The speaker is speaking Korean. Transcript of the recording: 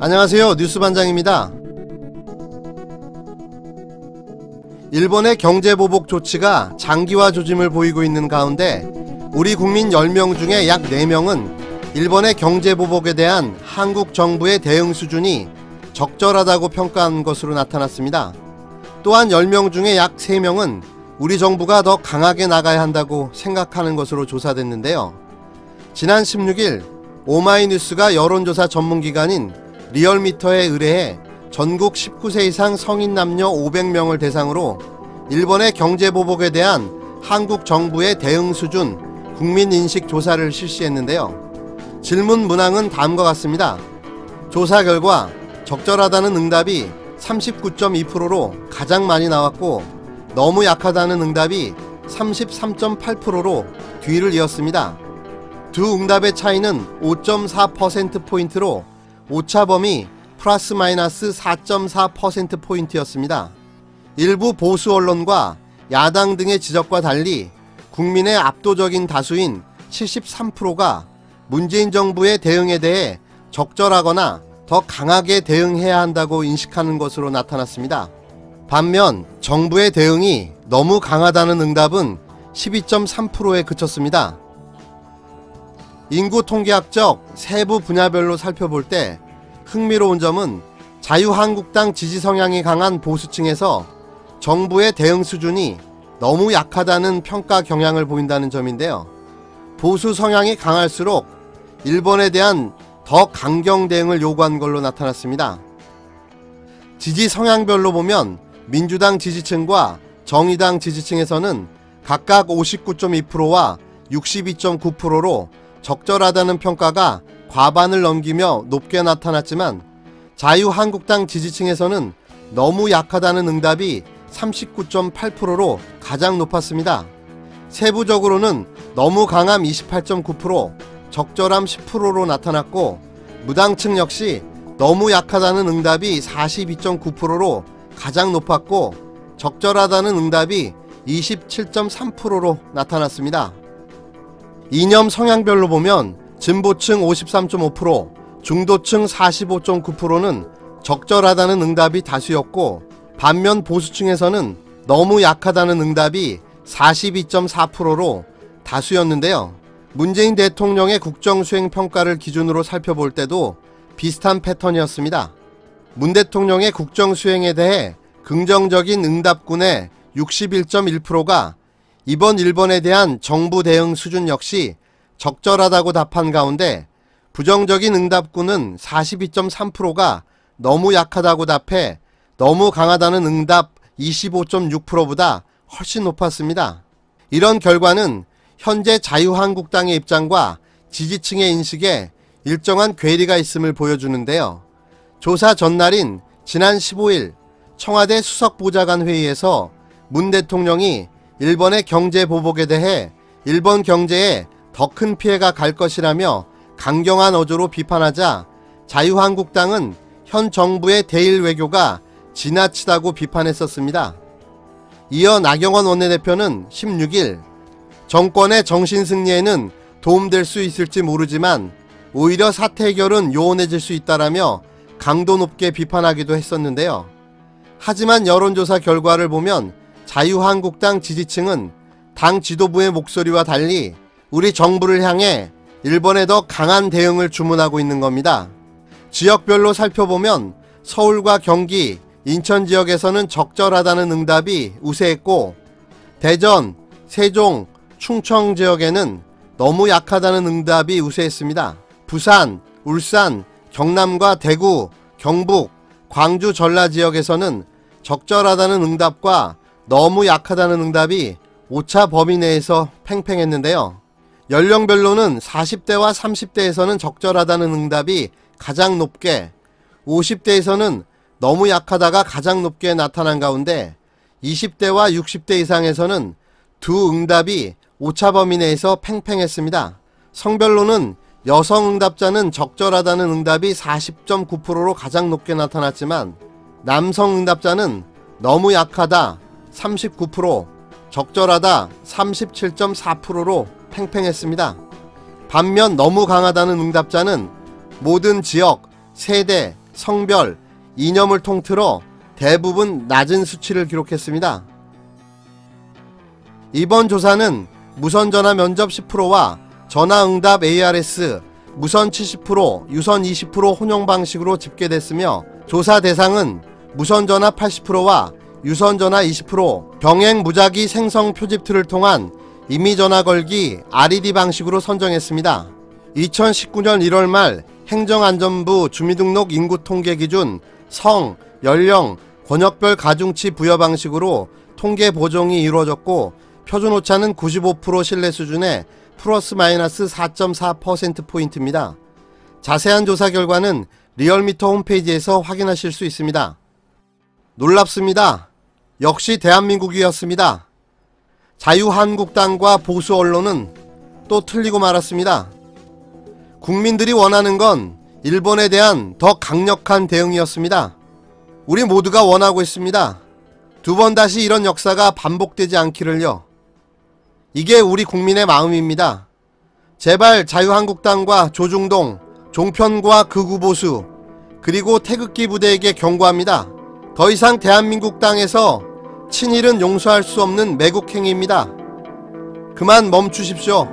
안녕하세요. 뉴스반장입니다. 일본의 경제보복 조치가 장기화 조짐을 보이고 있는 가운데 우리 국민 10명 중에 약 4명은 일본의 경제보복에 대한 한국 정부의 대응 수준이 적절하다고 평가한 것으로 나타났습니다. 또한 10명 중에 약 3명은 우리 정부가 더 강하게 나가야 한다고 생각하는 것으로 조사됐는데요. 지난 16일 오마이뉴스가 여론조사 전문기관인 리얼미터에 의뢰해 전국 19세 이상 성인 남녀 500명을 대상으로 일본의 경제보복에 대한 한국 정부의 대응 수준 국민인식 조사를 실시했는데요. 질문 문항은 다음과 같습니다. 조사 결과 적절하다는 응답이 39.2%로 가장 많이 나왔고 너무 약하다는 응답이 33.8%로 뒤를 이었습니다. 두 응답의 차이는 5.4%포인트로 오차범위 플러스 마이너스 4.4%포인트였습니다. 일부 보수 언론과 야당 등의 지적과 달리 국민의 압도적인 다수인 73%가 문재인 정부의 대응에 대해 적절하거나 더 강하게 대응해야 한다고 인식하는 것으로 나타났습니다. 반면 정부의 대응이 너무 강하다는 응답은 12.3%에 그쳤습니다. 인구 통계학적 세부 분야별로 살펴볼 때 흥미로운 점은 자유한국당 지지 성향이 강한 보수층에서 정부의 대응 수준이 너무 약하다는 평가 경향을 보인다는 점인데요. 보수 성향이 강할수록 일본에 대한 더 강경 대응을 요구한 걸로 나타났습니다. 지지 성향별로 보면 민주당 지지층과 정의당 지지층에서는 각각 59.2%와 62.9%로 적절하다는 평가가 과반을 넘기며 높게 나타났지만 자유한국당 지지층에서는 너무 약하다는 응답이 39.8%로 가장 높았습니다. 세부적으로는 너무 강함 28.9%, 적절함 10%로 나타났고 무당층 역시 너무 약하다는 응답이 42.9%로 가장 높았고 적절하다는 응답이 27.3%로 나타났습니다. 이념 성향별로 보면 진보층 53.5%, 중도층 45.9%는 적절하다는 응답이 다수였고 반면 보수층에서는 너무 약하다는 응답이 42.4%로 다수였는데요. 문재인 대통령의 국정수행 평가를 기준으로 살펴볼 때도 비슷한 패턴이었습니다. 문 대통령의 국정수행에 대해 긍정적인 응답군의 61.1%가 이번 일본에 대한 정부 대응 수준 역시 적절하다고 답한 가운데 부정적인 응답군은 42.3%가 너무 약하다고 답해 너무 강하다는 응답 25.6%보다 훨씬 높았습니다. 이런 결과는 현재 자유한국당의 입장과 지지층의 인식에 일정한 괴리가 있음을 보여주는데요. 조사 전날인 지난 15일 청와대 수석보좌관 회의에서 문 대통령이 일본의 경제보복에 대해 일본 경제에 더 큰 피해가 갈 것이라며 강경한 어조로 비판하자 자유한국당은 현 정부의 대일 외교가 지나치다고 비판했었습니다. 이어 나경원 원내대표는 16일 정권의 정신승리에는 도움될 수 있을지 모르지만 오히려 사태 해결은 요원해질 수 있다라며 강도 높게 비판하기도 했었는데요. 하지만 여론조사 결과를 보면 자유한국당 지지층은 당 지도부의 목소리와 달리 우리 정부를 향해 일본에 더 강한 대응을 주문하고 있는 겁니다. 지역별로 살펴보면 서울과 경기, 인천 지역에서는 적절하다는 응답이 우세했고 대전, 세종, 충청 지역에는 너무 약하다는 응답이 우세했습니다. 부산, 울산, 경남과 대구, 경북, 광주, 전라 지역에서는 적절하다는 응답과 너무 약하다는 응답이 오차 범위 내에서 팽팽했는데요. 연령별로는 40대와 30대에서는 적절하다는 응답이 가장 높게 50대에서는 너무 약하다가 가장 높게 나타난 가운데 20대와 60대 이상에서는 두 응답이 오차범위 내에서 팽팽했습니다. 성별로는 여성 응답자는 적절하다는 응답이 40.9%로 가장 높게 나타났지만 남성 응답자는 너무 약하다 39%, 적절하다 37.4%로 팽팽했습니다. 반면 너무 강하다는 응답자는 모든 지역, 세대, 성별, 이념을 통틀어 대부분 낮은 수치를 기록했습니다. 이번 조사는 무선전화 면접 10%와 전화응답 ARS, 무선 70%, 유선 20% 혼용 방식으로 집계됐으며 조사 대상은 무선전화 80%와 유선전화 20%, 병행 무작위 생성 표집틀을 통한 임의전화 걸기 RED 방식으로 선정했습니다. 2019년 1월 말 행정안전부 주민등록 인구 통계 기준 성, 연령, 권역별 가중치 부여 방식으로 통계 보정이 이루어졌고 표준 오차는 95% 신뢰 수준의 플러스 마이너스 4.4%포인트입니다. 자세한 조사 결과는 리얼미터 홈페이지에서 확인하실 수 있습니다. 놀랍습니다. 역시 대한민국이었습니다. 자유한국당과 보수 언론은 또 틀리고 말았습니다. 국민들이 원하는 건 일본에 대한 더 강력한 대응이었습니다. 우리 모두가 원하고 있습니다. 두 번 다시 이런 역사가 반복되지 않기를요. 이게 우리 국민의 마음입니다. 제발 자유한국당과 조중동, 종편과 극우보수, 그리고 태극기 부대에게 경고합니다. 더 이상 대한민국 땅에서 친일은 용서할 수 없는 매국행위입니다. 그만 멈추십시오.